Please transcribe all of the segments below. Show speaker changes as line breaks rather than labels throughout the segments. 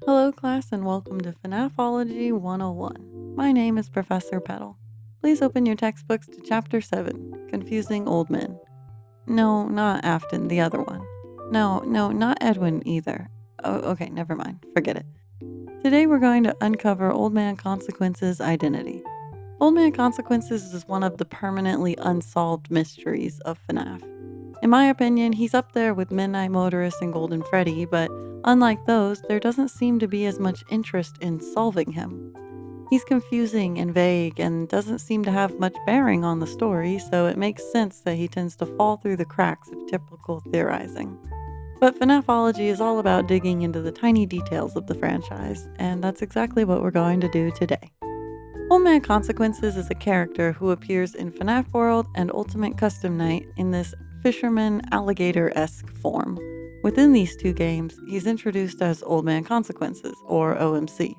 Hello class and welcome to FNAFology 101. My name is Professor Petal. Please open your textbooks to Chapter 7, Confusing Old Men. No, not Afton, the other one. No, not Edwin either. Oh, okay, never mind. Forget it. Today we're going to uncover Old Man Consequence's identity. Old Man Consequences is one of the permanently unsolved mysteries of FNAF. In my opinion, he's up there with Midnight Motorist and Golden Freddy, but unlike those, there doesn't seem to be as much interest in solving him. He's confusing and vague and doesn't seem to have much bearing on the story, so it makes sense that he tends to fall through the cracks of typical theorizing. But FNAFology is all about digging into the tiny details of the franchise, and that's exactly what we're going to do today. Old Man Consequences is a character who appears in FNAF World and Ultimate Custom Night in this fisherman alligator-esque form. Within these two games, he's introduced as Old Man Consequences, or OMC.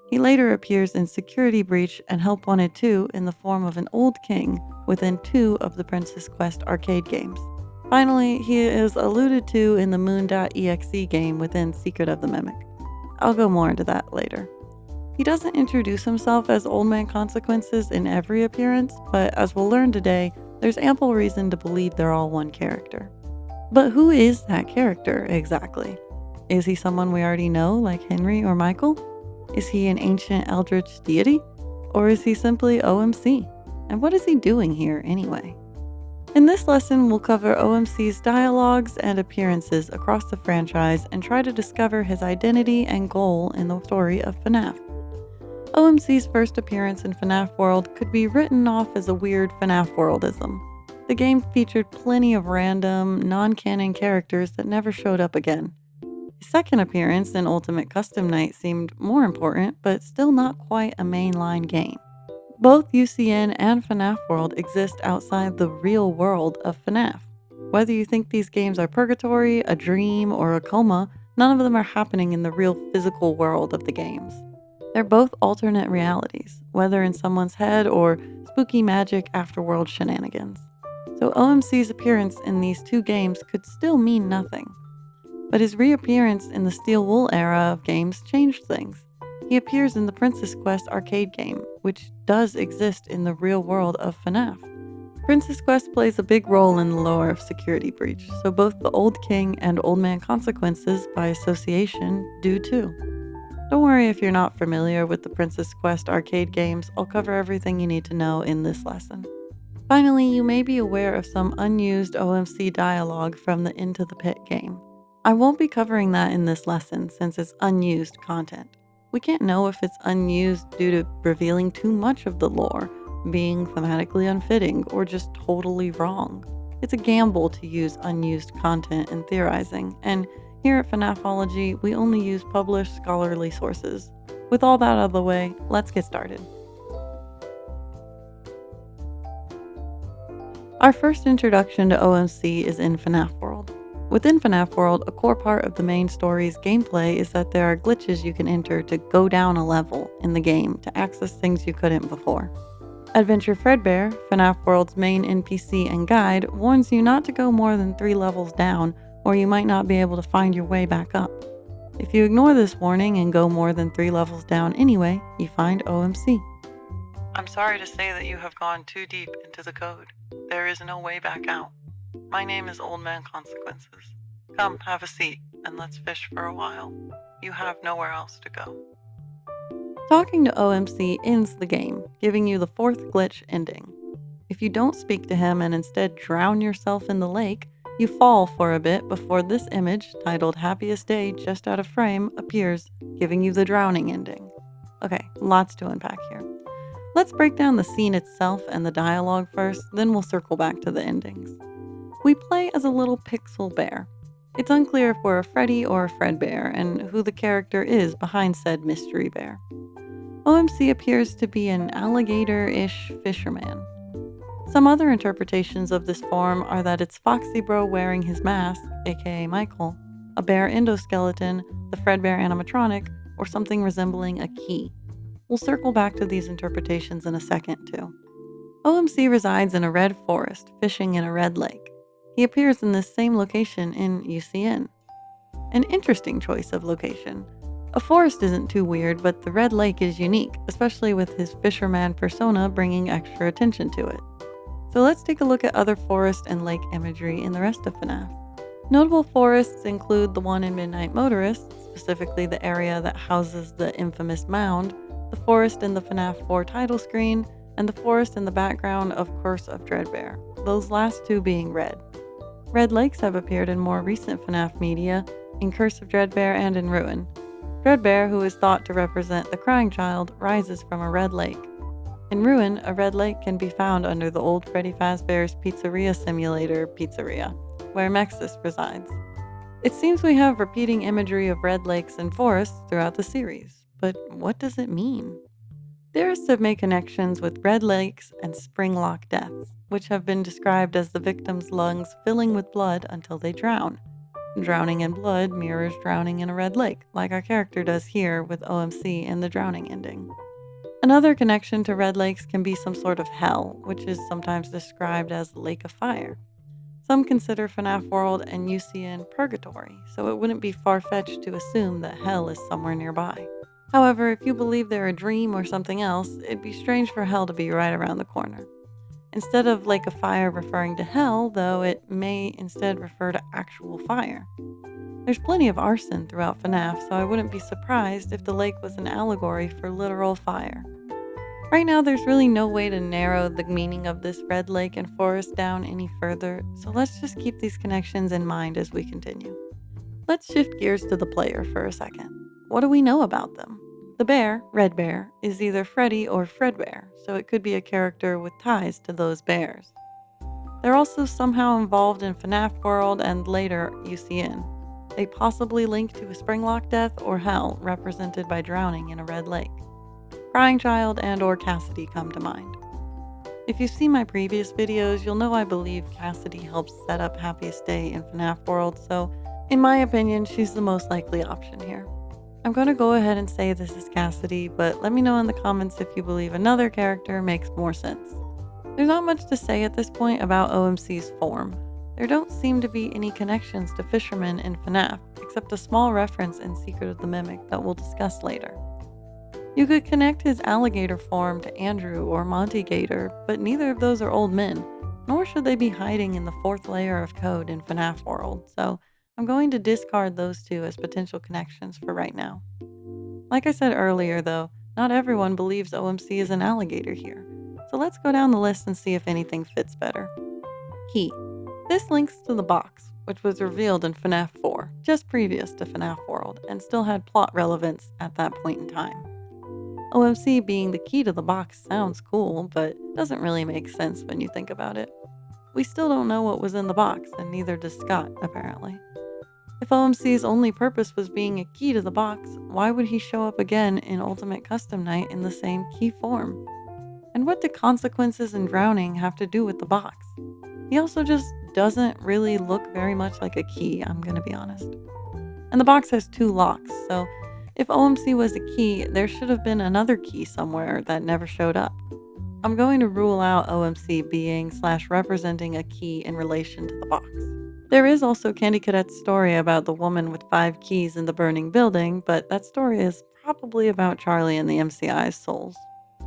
He later appears in Security Breach and Help Wanted 2 in the form of an old king within two of the Princess Quest arcade games. Finally, he is alluded to in the Moon.exe game within Secret of the Mimic. I'll go more into that later. He doesn't introduce himself as Old Man Consequences in every appearance, but as we'll learn today, there's ample reason to believe they're all one character. But who is that character exactly? Is he someone we already know, like Henry or Michael? Is he an ancient eldritch deity? Or is he simply OMC? And what is he doing here anyway? In this lesson, we'll cover OMC's dialogues and appearances across the franchise and try to discover his identity and goal in the story of FNAF. OMC's first appearance in FNAF World could be written off as a weird FNAF Worldism. The game featured plenty of random, non-canon characters that never showed up again. His second appearance in Ultimate Custom Night seemed more important, but still not quite a mainline game. Both UCN and FNAF World exist outside the real world of FNAF. Whether you think these games are purgatory, a dream, or a coma, none of them are happening in the real physical world of the games. They're both alternate realities, whether in someone's head or spooky magic afterworld shenanigans. So OMC's appearance in these two games could still mean nothing. But his reappearance in the Steel Wool era of games changed things. He appears in the Princess Quest arcade game, which does exist in the real world of FNAF. Princess Quest plays a big role in the lore of Security Breach, so both the Old King and Old Man Consequences, by association, do too. Don't worry if you're not familiar with the Princess Quest arcade games, I'll cover everything you need to know in this lesson. Finally, you may be aware of some unused OMC dialogue from the Into the Pit game. I won't be covering that in this lesson since it's unused content. We can't know if it's unused due to revealing too much of the lore, being thematically unfitting, or just totally wrong. It's a gamble to use unused content in theorizing, and here at FNAFology, we only use published scholarly sources. With all that out of the way, let's get started. Our first introduction to OMC is in FNAF World. Within FNAF World, a core part of the main story's gameplay is that there are glitches you can enter to go down a level in the game to access things you couldn't before. Adventure Fredbear, FNAF World's main NPC and guide, warns you not to go more than 3 levels down, or you might not be able to find your way back up. If you ignore this warning and go more than 3 levels down anyway, you find OMC. I'm sorry to say that you have gone too deep into the code. There is no way back out. My name is Old Man Consequences. Come, have a seat, and let's fish for a while. You have nowhere else to go. Talking to OMC ends the game, giving you the 4th glitch ending. If you don't speak to him and instead drown yourself in the lake, you fall for a bit before this image, titled Happiest Day Just Out of Frame, appears, giving you the drowning ending. Okay, lots to unpack here. Let's break down the scene itself and the dialogue first, then we'll circle back to the endings. We play as a little pixel bear. It's unclear if we're a Freddy or a Fredbear, and who the character is behind said mystery bear. OMC appears to be an alligator-ish fisherman. Some other interpretations of this form are that it's Foxy Bro wearing his mask, aka Michael, a bear endoskeleton, the Fredbear animatronic, or something resembling a key. We'll circle back to these interpretations in a second too. OMC resides in a red forest, fishing in a red lake. He appears in this same location in UCN. An interesting choice of location. A forest isn't too weird, but the red lake is unique, especially with his fisherman persona bringing extra attention to it. So let's take a look at other forest and lake imagery in the rest of FNAF. Notable forests include the one in Midnight Motorist, specifically the area that houses the infamous mound, the forest in the FNAF 4 title screen, and the forest in the background of Curse of Dreadbear, those last two being red. Red lakes have appeared in more recent FNAF media, in Curse of Dreadbear and in Ruin. Dreadbear, who is thought to represent the crying child, rises from a red lake. In Ruin, a red lake can be found under the old Freddy Fazbear's Pizzeria Simulator pizzeria, where Mexis resides. It seems we have repeating imagery of red lakes and forests throughout the series, but what does it mean? Theorists have made connections with red lakes and spring-lock deaths, which have been described as the victim's lungs filling with blood until they drown. Drowning in blood mirrors drowning in a red lake, like our character does here with OMC in the drowning ending. Another connection to red lakes can be some sort of hell, which is sometimes described as Lake of Fire. Some consider FNAF World and UCN purgatory, so it wouldn't be far-fetched to assume that hell is somewhere nearby. However, if you believe they're a dream or something else, it'd be strange for hell to be right around the corner. Instead of Lake of Fire referring to hell, though, it may instead refer to actual fire. There's plenty of arson throughout FNAF, so I wouldn't be surprised if the lake was an allegory for literal fire. Right now, there's really no way to narrow the meaning of this red lake and forest down any further, so let's just keep these connections in mind as we continue. Let's shift gears to the player for a second. What do we know about them? The bear, Red Bear, is either Freddy or Fredbear, so it could be a character with ties to those bears. They're also somehow involved in FNAF World and later UCN. They possibly link to a springlock death or hell represented by drowning in a red lake. Crying Child and or Cassidy come to mind. If you've seen my previous videos, you'll know I believe Cassidy helps set up Happiest Day in FNAF World, so in my opinion, she's the most likely option here. I'm going to go ahead and say this is Cassidy, but let me know in the comments if you believe another character makes more sense. There's not much to say at this point about OMC's form. There don't seem to be any connections to fishermen in FNAF, except a small reference in Secret of the Mimic that we'll discuss later. You could connect his alligator form to Andrew or Monty Gator, but neither of those are old men, nor should they be hiding in the fourth layer of code in FNAF World, so I'm going to discard those two as potential connections for right now. Like I said earlier though, not everyone believes OMC is an alligator here, so let's go down the list and see if anything fits better. Key. This links to the box, which was revealed in FNAF 4, just previous to FNAF World, and still had plot relevance at that point in time. OMC being the key to the box sounds cool, but doesn't really make sense when you think about it. We still don't know what was in the box, and neither does Scott, apparently. If OMC's only purpose was being a key to the box, why would he show up again in Ultimate Custom Night in the same key form? And what do consequences and drowning have to do with the box? He also just doesn't really look very much like a key, I'm gonna be honest. And the box has two locks, so if OMC was a key, there should have been another key somewhere that never showed up. I'm going to rule out OMC being / representing a key in relation to the box. There is also Candy Cadet's story about the woman with 5 keys in the burning building, but that story is probably about Charlie and the MCI's souls.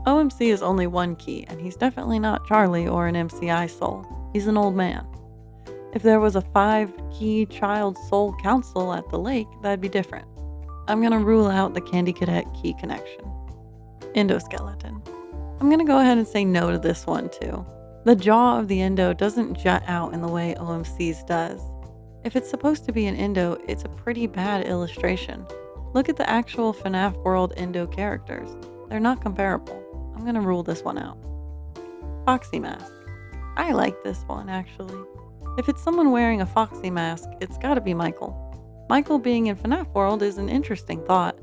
OMC is only one key, and he's definitely not Charlie or an MCI soul. He's an old man. If there was a 5-key child soul council at the lake, that'd be different. I'm gonna rule out the Candy Cadet key connection. Endoskeleton. I'm gonna go ahead and say no to this one too. The jaw of the endo doesn't jut out in the way OMC's does. If it's supposed to be an endo, it's a pretty bad illustration. Look at the actual FNAF World endo characters. They're not comparable. I'm gonna rule this one out. Foxy mask. I like this one actually. If it's someone wearing a foxy mask, it's gotta be Michael. Michael being in FNAF World is an interesting thought.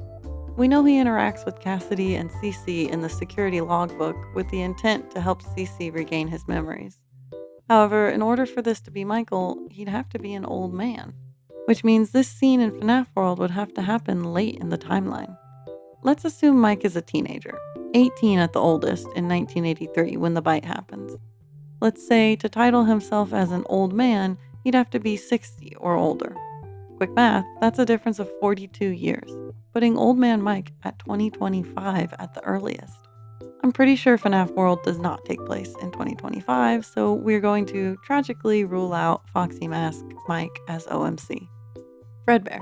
We know he interacts with Cassidy and Cece in the security logbook with the intent to help Cece regain his memories. However, in order for this to be Michael, he'd have to be an old man, which means this scene in FNAF World would have to happen late in the timeline. Let's assume Mike is a teenager, 18 at the oldest in 1983 when the bite happens. Let's say to title himself as an old man, he'd have to be 60 or older. quick math, that's a difference of 42 years, putting Old Man Mike at 2025 at the earliest. I'm pretty sure FNAF World does not take place in 2025, so we're going to tragically rule out Foxy Mask Mike as OMC. Fredbear.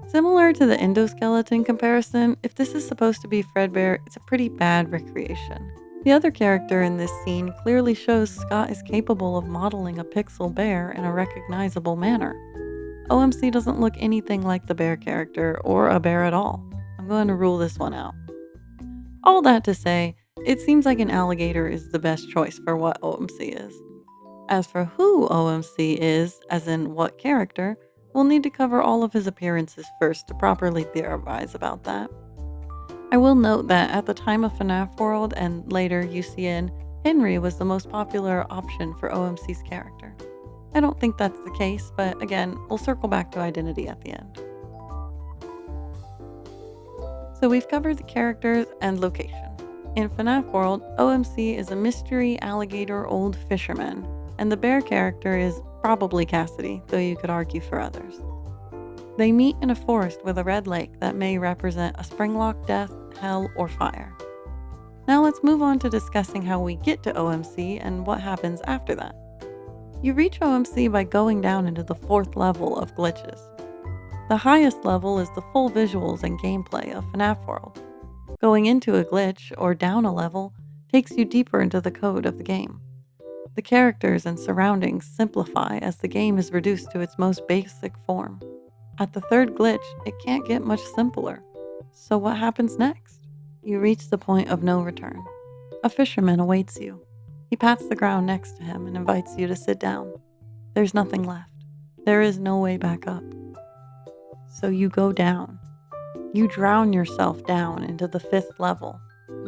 Similar to the endoskeleton comparison, if this is supposed to be Fredbear, it's a pretty bad recreation. The other character in this scene clearly shows Scott is capable of modeling a pixel bear in a recognizable manner. OMC doesn't look anything like the bear character, or a bear at all. I'm going to rule this one out. All that to say, it seems like an alligator is the best choice for what OMC is. As for who OMC is, as in what character, we'll need to cover all of his appearances first to properly theorize about that. I will note that at the time of FNAF World and later UCN, Henry was the most popular option for OMC's character. I don't think that's the case, but again, we'll circle back to identity at the end. So we've covered the characters and location. In FNAF World, OMC is a mystery alligator old fisherman, and the bear character is probably Cassidy, though you could argue for others. They meet in a forest with a red lake that may represent a springlock, death, hell, or fire. Now let's move on to discussing how we get to OMC and what happens after that. You reach OMC by going down into the 4th level of glitches. The highest level is the full visuals and gameplay of FNAF World. Going into a glitch, or down a level, takes you deeper into the code of the game. The characters and surroundings simplify as the game is reduced to its most basic form. At the 3rd glitch, it can't get much simpler. So what happens next? You reach the point of no return. A fisherman awaits you. He pats the ground next to him and invites you to sit down. There's nothing left. There is no way back up. So you go down. You drown yourself down into the 5th level.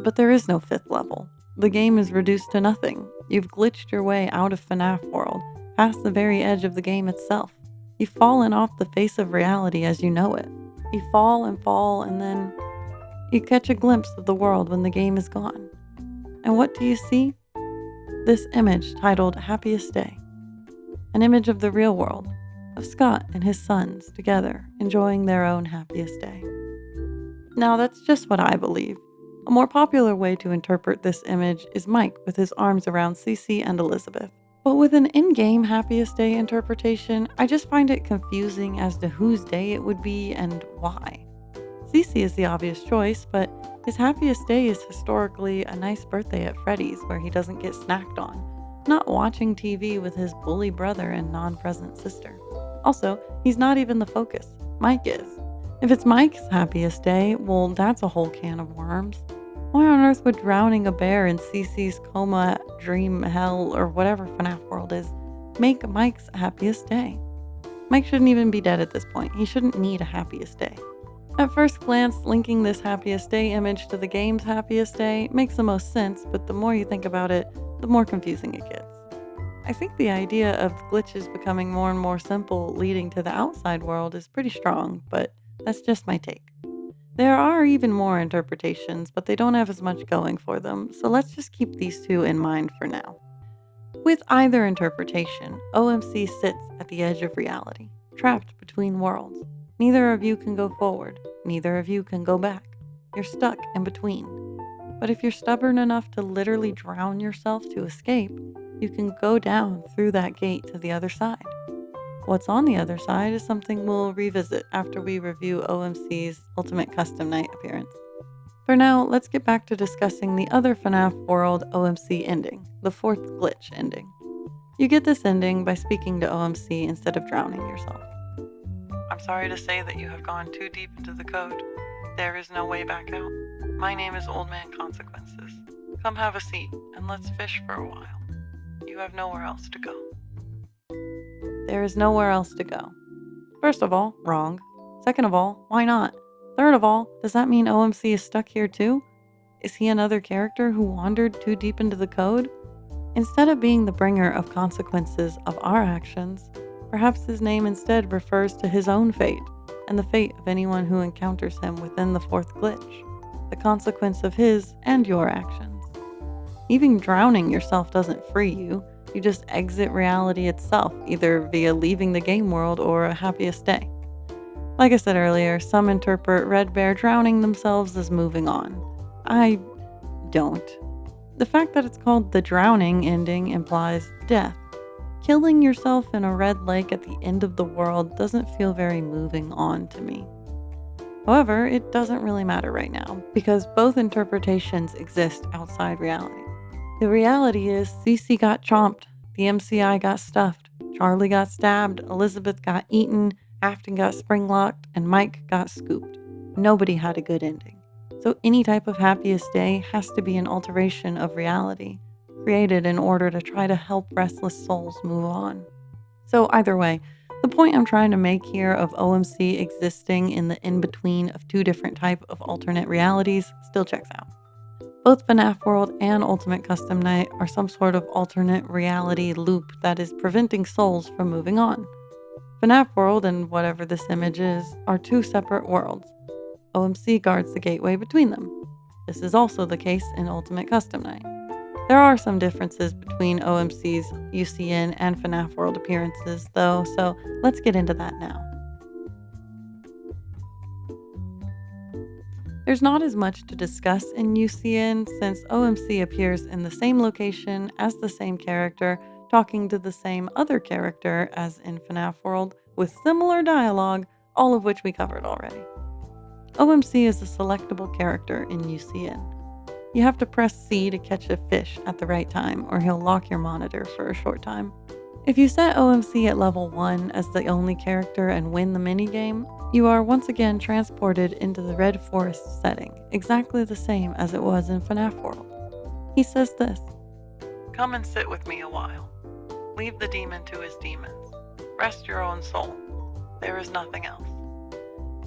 But there is no 5th level. The game is reduced to nothing. You've glitched your way out of FNAF World, past the very edge of the game itself. You've fallen off the face of reality as you know it. You fall, and then you catch a glimpse of the world when the game is gone. And what do you see? This image titled Happiest Day. An image of the real world, of Scott and his sons together, enjoying their own happiest day. Now that's just what I believe. A more popular way to interpret this image is Mike with his arms around Cece and Elizabeth. But with an in-game happiest day interpretation, I just find it confusing as to whose day it would be and why. Cece is the obvious choice, but his happiest day is historically a nice birthday at Freddy's where he doesn't get snacked on, not watching TV with his bully brother and non-present sister. Also, he's not even the focus. Mike is. If it's Mike's happiest day, well, that's a whole can of worms. Why on earth would drowning a bear in Cece's coma, dream, hell, or whatever FNAF World is, make Mike's happiest day? Mike shouldn't even be dead at this point. He shouldn't need a happiest day. At first glance, linking this happiest day image to the game's happiest day makes the most sense, but the more you think about it, the more confusing it gets. I think the idea of glitches becoming more and more simple leading to the outside world is pretty strong, but that's just my take. There are even more interpretations, but they don't have as much going for them, so let's just keep these two in mind for now. With either interpretation, OMC sits at the edge of reality, trapped between worlds. Neither of you can go forward, neither of you can go back. You're stuck in between. But if you're stubborn enough to literally drown yourself to escape, you can go down through that gate to the other side. What's on the other side is something we'll revisit after we review OMC's Ultimate Custom Night appearance. For now, let's get back to discussing the other FNAF World OMC ending, the 4th glitch ending. You get this ending by speaking to OMC instead of drowning yourself. I'm sorry to say that you have gone too deep into the code. There is no way back out. My name is Old Man Consequences. Come have a seat, and let's fish for a while. You have nowhere else to go. There is nowhere else to go. First of all, wrong. Second of all, why not? Third of all, does that mean OMC is stuck here too? Is he another character who wandered too deep into the code? Instead of being the bringer of consequences of our actions, perhaps his name instead refers to his own fate and the fate of anyone who encounters him within the 4th glitch, the consequence of his and your actions. Even drowning yourself doesn't free you. You just exit reality itself, either via leaving the game world or a happiest day. Like I said earlier, some interpret Red Bear drowning themselves as moving on. I don't. The fact that it's called the drowning ending implies death. Killing yourself in a red lake at the end of the world doesn't feel very moving on to me. However, it doesn't really matter right now, because both interpretations exist outside reality. The reality is Cece got chomped, the MCI got stuffed, Charlie got stabbed, Elizabeth got eaten, Afton got springlocked, and Mike got scooped. Nobody had a good ending. So any type of happiest day has to be an alteration of reality, created in order to try to help restless souls move on. So either way, the point I'm trying to make here of OMC existing in the in-between of two different type of alternate realities still checks out. Both FNAF World and Ultimate Custom Night are some sort of alternate reality loop that is preventing souls from moving on. FNAF World and whatever this image is are two separate worlds. OMC guards the gateway between them. This is also the case in Ultimate Custom Night. There are some differences between OMC's UCN and FNAF World appearances, though, so let's get into that now. There's not as much to discuss in UCN since OMC appears in the same location as the same character, talking to the same other character as in FNAF World, with similar dialogue, all of which we covered already. OMC is a selectable character in UCN. You have to press C to catch a fish at the right time, or he'll lock your monitor for a short time. If you set OMC at level 1 as the only character and win the minigame, you are once again transported into the Red Forest setting, exactly the same as it was in FNAF World. He says this: "Come and sit with me a while. Leave the demon to his demons. Rest your own soul. There is nothing else."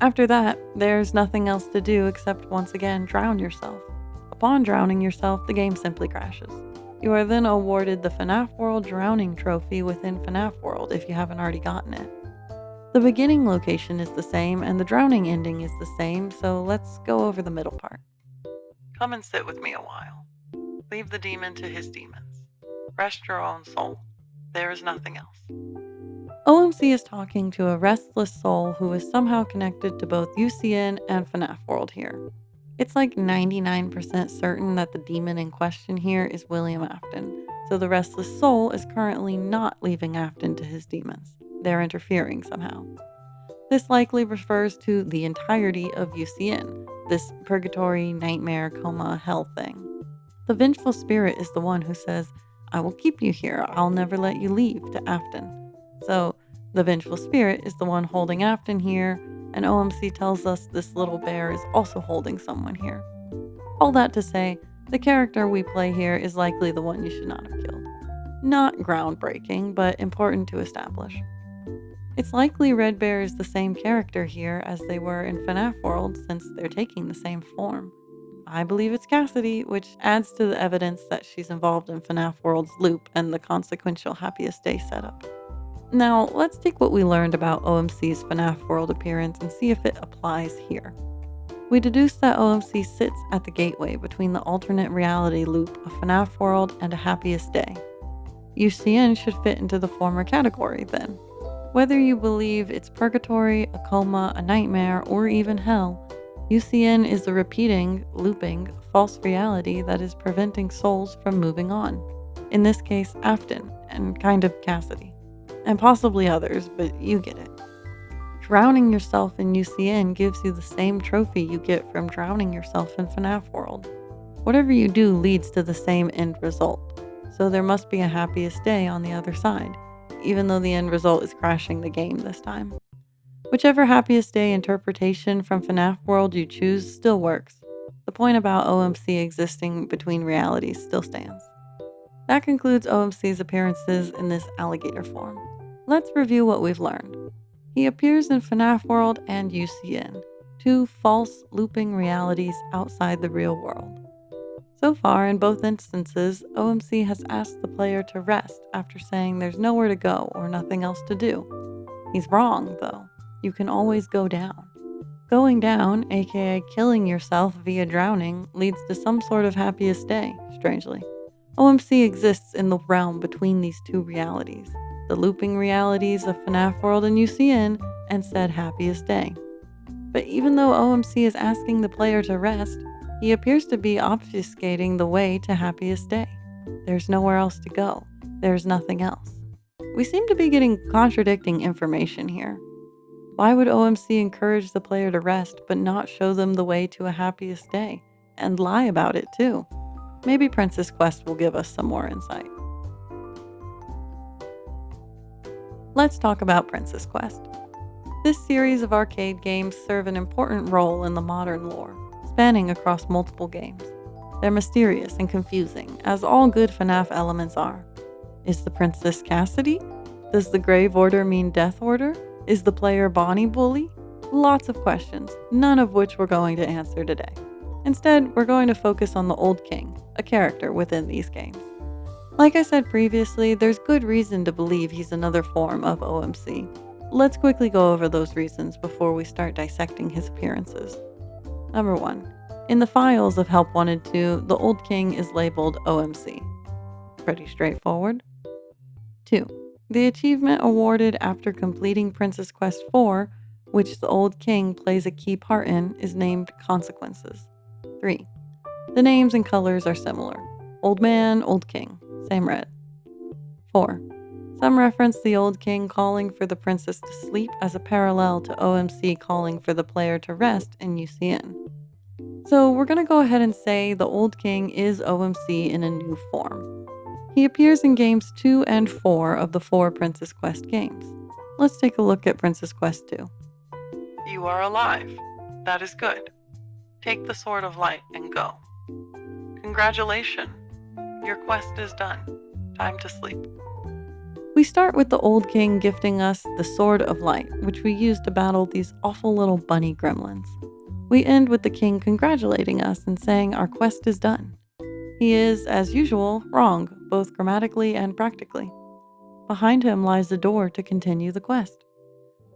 After that, there's nothing else to do except once again drown yourself. Upon drowning yourself, the game simply crashes. You are then awarded the FNAF World Drowning Trophy within FNAF World if you haven't already gotten it. The beginning location is the same and the drowning ending is the same, so let's go over the middle part. "Come and sit with me a while. Leave the demon to his demons. Rest your own soul. There is nothing else." OMC is talking to a restless soul who is somehow connected to both UCN and FNAF World here. It's like 99% certain that the demon in question here is William Afton, so the restless soul is currently not leaving Afton to his demons. They're interfering somehow. This likely refers to the entirety of UCN, this purgatory, nightmare, coma, hell thing. The vengeful spirit is the one who says, "I will keep you here, I'll never let you leave," to Afton. So, the vengeful spirit is the one holding Afton here, and OMC tells us this little bear is also holding someone here. All that to say, the character we play here is likely the one you should not have killed. Not groundbreaking, but important to establish. It's likely Red Bear is the same character here as they were in FNAF World since they're taking the same form. I believe it's Cassidy, which adds to the evidence that she's involved in FNAF World's loop and the consequential happiest day setup. Now, let's take what we learned about OMC's FNAF World appearance and see if it applies here. We deduced that OMC sits at the gateway between the alternate reality loop of FNAF World and a happiest day. UCN should fit into the former category then. Whether you believe it's purgatory, a coma, a nightmare, or even hell, UCN is a repeating, looping, false reality that is preventing souls from moving on. In this case, Afton, and kind of Cassidy. And possibly others, but you get it. Drowning yourself in UCN gives you the same trophy you get from drowning yourself in FNAF World. Whatever you do leads to the same end result, so there must be a happiest day on the other side, even though the end result is crashing the game this time. Whichever happiest day interpretation from FNAF World you choose still works. The point about OMC existing between realities still stands. That concludes OMC's appearances in this alligator form. Let's review what we've learned. He appears in FNAF World and UCN, two false looping realities outside the real world. So far, in both instances, OMC has asked the player to rest after saying there's nowhere to go or nothing else to do. He's wrong, though. You can always go down. Going down, aka killing yourself via drowning, leads to some sort of happiest day, strangely. OMC exists in the realm between these two realities, the looping realities of FNAF World and UCN, and said happiest day. But even though OMC is asking the player to rest, he appears to be obfuscating the way to happiest day. There's nowhere else to go. There's nothing else. We seem to be getting contradicting information here. Why would OMC encourage the player to rest but not show them the way to a happiest day? And lie about it too. Maybe Princess Quest will give us some more insight. Let's talk about Princess Quest. This series of arcade games serve an important role in the modern lore, spanning across multiple games. They're mysterious and confusing, as all good FNAF elements are. Is the princess Cassidy? Does the Grave Order mean Death Order? Is the player Bonnie Bully? Lots of questions, none of which we're going to answer today. Instead, we're going to focus on the Old King, a character within these games. Like I said previously, there's good reason to believe he's another form of OMC. Let's quickly go over those reasons before we start dissecting his appearances. Number 1. In the files of Help Wanted 2, the Old King is labeled OMC. Pretty straightforward. 2. The achievement awarded after completing Princess Quest 4, which the Old King plays a key part in, is named Consequences. 3. The names and colors are similar. Old Man, Old King, same red. 4. Some reference the Old King calling for the princess to sleep as a parallel to OMC calling for the player to rest in UCN. So we're going to go ahead and say the Old King is OMC in a new form. He appears in games 2 and 4 of the 4 Princess Quest games. Let's take a look at Princess Quest 2. You are alive. That is good. Take the Sword of Light and go. Congratulations. Your quest is done. Time to sleep. We start with the Old King gifting us the Sword of Light, which we use to battle these awful little bunny gremlins. We end with the King congratulating us and saying our quest is done. He is, as usual, wrong, both grammatically and practically. Behind him lies the door to continue the quest.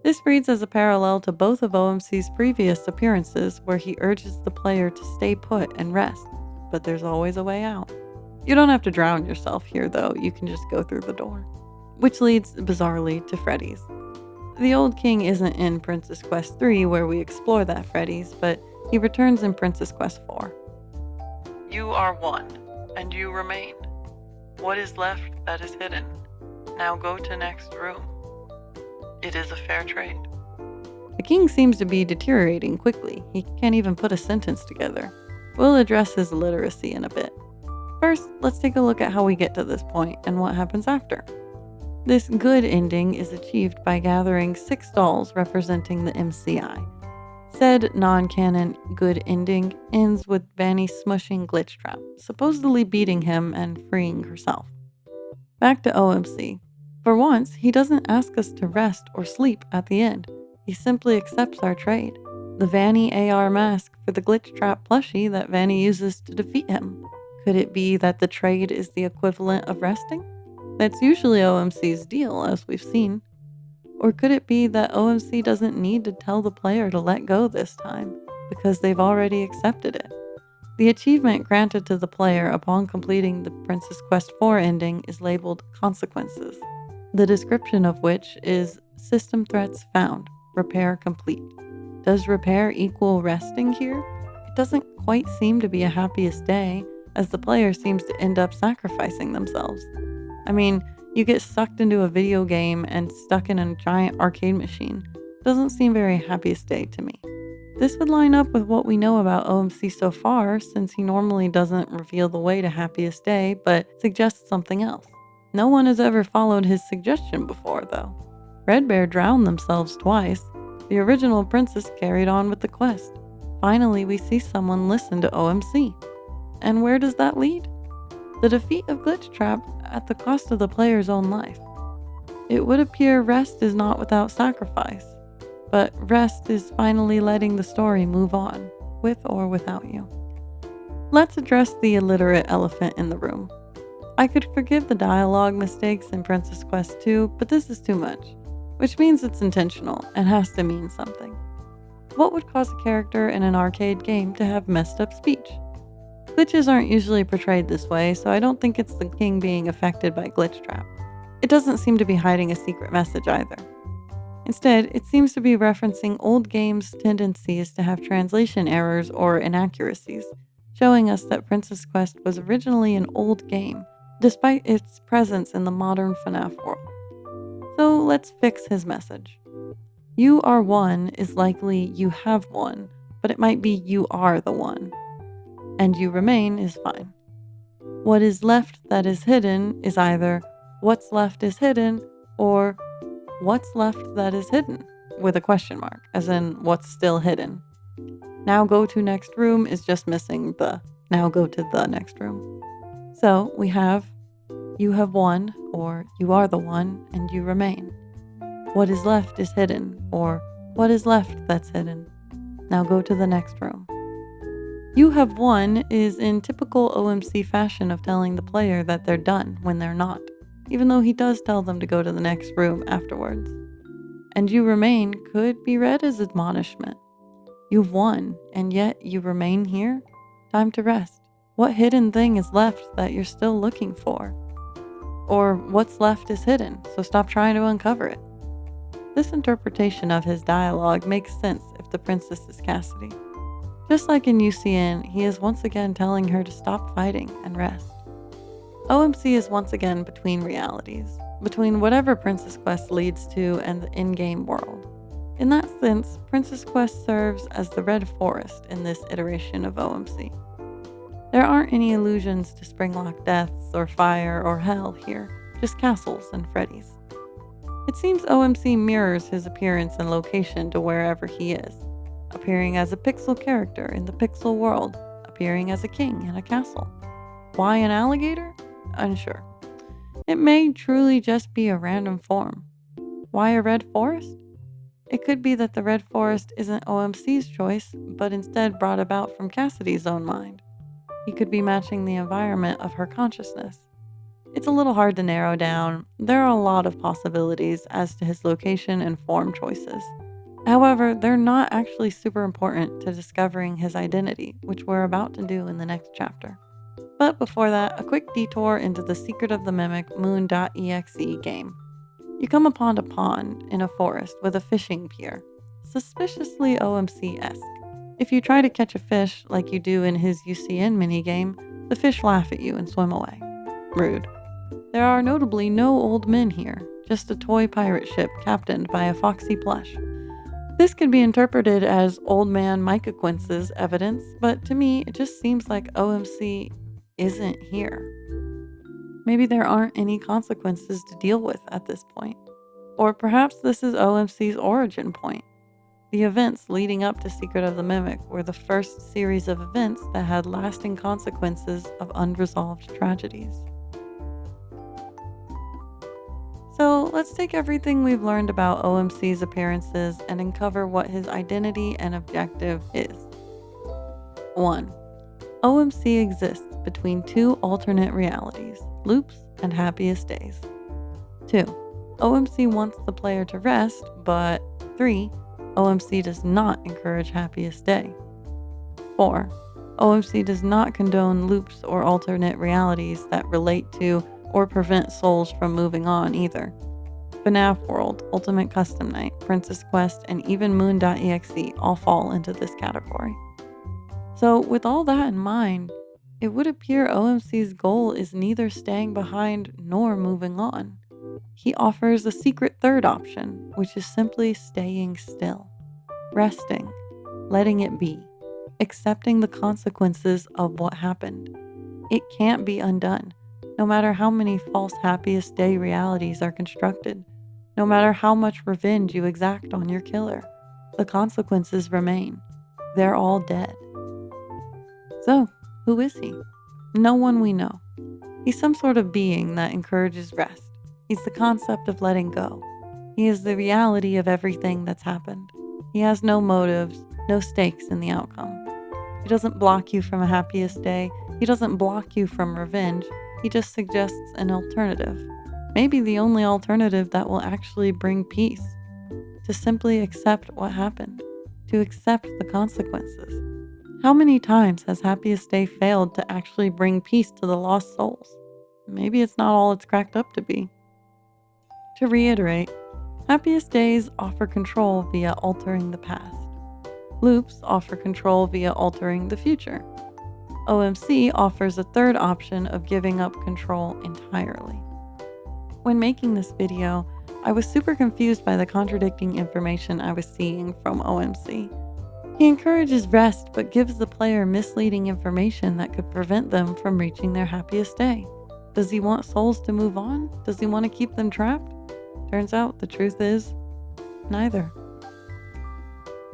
This reads as a parallel to both of OMC's previous appearances where he urges the player to stay put and rest, but there's always a way out. You don't have to drown yourself here though, you can just go through the door. Which leads, bizarrely, to Freddy's. The Old King isn't in Princess Quest 3 where we explore that Freddy's, but he returns in Princess Quest 4. You are one, and you remain. What is left that is hidden? Now go to next room. It is a fair trade. The King seems to be deteriorating quickly. He can't even put a sentence together. We'll address his illiteracy in a bit. First, let's take a look at how we get to this point and what happens after. This good ending is achieved by gathering 6 dolls representing the MCI. Said non-canon good ending ends with Vanny smushing Glitchtrap, supposedly beating him and freeing herself. Back to OMC. For once, he doesn't ask us to rest or sleep at the end. He simply accepts our trade, the Vanny AR mask for the Glitchtrap plushie that Vanny uses to defeat him. Could it be that the trade is the equivalent of resting? That's usually OMC's deal, as we've seen. Or could it be that OMC doesn't need to tell the player to let go this time, because they've already accepted it? The achievement granted to the player upon completing the Princess Quest 4 ending is labeled Consequences, the description of which is System Threats Found, Repair Complete. Does repair equal resting here? It doesn't quite seem to be a happiest day, as the player seems to end up sacrificing themselves. I mean, you get sucked into a video game and stuck in a giant arcade machine. Doesn't seem very happiest day to me. This would line up with what we know about OMC so far, since he normally doesn't reveal the way to happiest day, but suggests something else. No one has ever followed his suggestion before, though. Red Bear drowned themselves twice. The original princess carried on with the quest. Finally, we see someone listen to OMC. And where does that lead? The defeat of Glitchtrap at the cost of the player's own life. It would appear rest is not without sacrifice, but rest is finally letting the story move on, with or without you. Let's address the illiterate elephant in the room. I could forgive the dialogue mistakes in Princess Quest 2, but this is too much, which means it's intentional and has to mean something. What would cause a character in an arcade game to have messed up speech? Glitches aren't usually portrayed this way, so I don't think it's the king being affected by Glitchtrap. It doesn't seem to be hiding a secret message either. Instead, it seems to be referencing old games' tendencies to have translation errors or inaccuracies, showing us that Princess Quest was originally an old game, despite its presence in the modern FNAF world. So let's fix his message. You are one is likely you have one, but it might be you are the one. And you remain is fine. What is left that is hidden is either what's left is hidden or what's left that is hidden, with a question mark, as in what's still hidden. Now go to next room is just missing the now go to the next room. So we have you have one, or you are the one, and you remain. What is left is hidden, or what is left that's hidden. Now go to the next room. You have won is in typical OMC fashion of telling the player that they're done when they're not, even though he does tell them to go to the next room afterwards. And you remain could be read as admonishment. You've won, and yet you remain here? Time to rest. What hidden thing is left that you're still looking for? Or what's left is hidden, so stop trying to uncover it. This interpretation of his dialogue makes sense if the princess is Cassidy. Just like in UCN, he is once again telling her to stop fighting and rest. OMC is once again between realities, between whatever Princess Quest leads to and the in-game world. In that sense, Princess Quest serves as the Red Forest in this iteration of OMC. There aren't any allusions to Springlock deaths or fire or hell here, just castles and Freddy's. It seems OMC mirrors his appearance and location to wherever he is, appearing as a pixel character in the pixel world, appearing as a king in a castle. Why an alligator? Unsure. It may truly just be a random form. Why a red forest? It could be that the red forest isn't OMC's choice, but instead brought about from Cassidy's own mind. He could be matching the environment of her consciousness. It's a little hard to narrow down. There are a lot of possibilities as to his location and form choices. However, they're not actually super important to discovering his identity, which we're about to do in the next chapter. But before that, a quick detour into the Secret of the Mimic Moon.exe game. You come upon a pond in a forest with a fishing pier, suspiciously OMC-esque. If you try to catch a fish like you do in his UCN minigame, the fish laugh at you and swim away. Rude. There are notably no old men here, just a toy pirate ship captained by a foxy plush. This could be interpreted as old man Micah Quince's evidence, but to me, it just seems like OMC isn't here. Maybe there aren't any consequences to deal with at this point. Or perhaps this is OMC's origin point. The events leading up to Secret of the Mimic were the first series of events that had lasting consequences of unresolved tragedies. So let's take everything we've learned about OMC's appearances and uncover what his identity and objective is. 1. OMC exists between two alternate realities, loops and happiest days. 2. OMC wants the player to rest, but 3. OMC does not encourage happiest day. 4. OMC does not condone loops or alternate realities that relate to or prevent souls from moving on either. FNAF World, Ultimate Custom Night, Princess Quest, and even Moon.exe all fall into this category. So with all that in mind, it would appear OMC's goal is neither staying behind nor moving on. He offers a secret third option, which is simply staying still, resting, letting it be, accepting the consequences of what happened. It can't be undone, no matter how many false happiest day realities are constructed, no matter how much revenge you exact on your killer. The consequences remain. They're all dead. So, who is he? No one we know. He's some sort of being that encourages rest. He's the concept of letting go. He is the reality of everything that's happened. He has no motives, no stakes in the outcome. He doesn't block you from a happiest day. He doesn't block you from revenge. He just suggests an alternative. Maybe the only alternative that will actually bring peace. To simply accept what happened. To accept the consequences. How many times has Happiest Day failed to actually bring peace to the lost souls? Maybe it's not all it's cracked up to be. To reiterate, Happiest days offer control via altering the past. Loops offer control via altering the future. OMC offers a third option of giving up control entirely. When making this video, I was super confused by the contradicting information I was seeing from OMC. He encourages rest but gives the player misleading information that could prevent them from reaching their happiest day. Does he want souls to move on? Does he want to keep them trapped? Turns out the truth is, neither.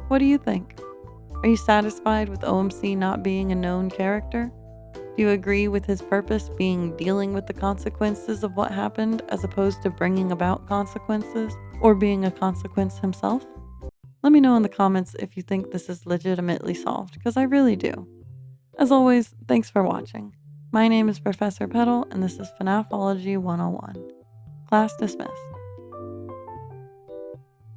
What do you think? Are you satisfied with OMC not being a known character? Do you agree with his purpose being dealing with the consequences of what happened as opposed to bringing about consequences or being a consequence himself? Let me know in the comments if you think this is legitimately solved, because I really do. As always, thanks for watching. My name is Professor Petal, and this is FNAFology 101. Class dismissed.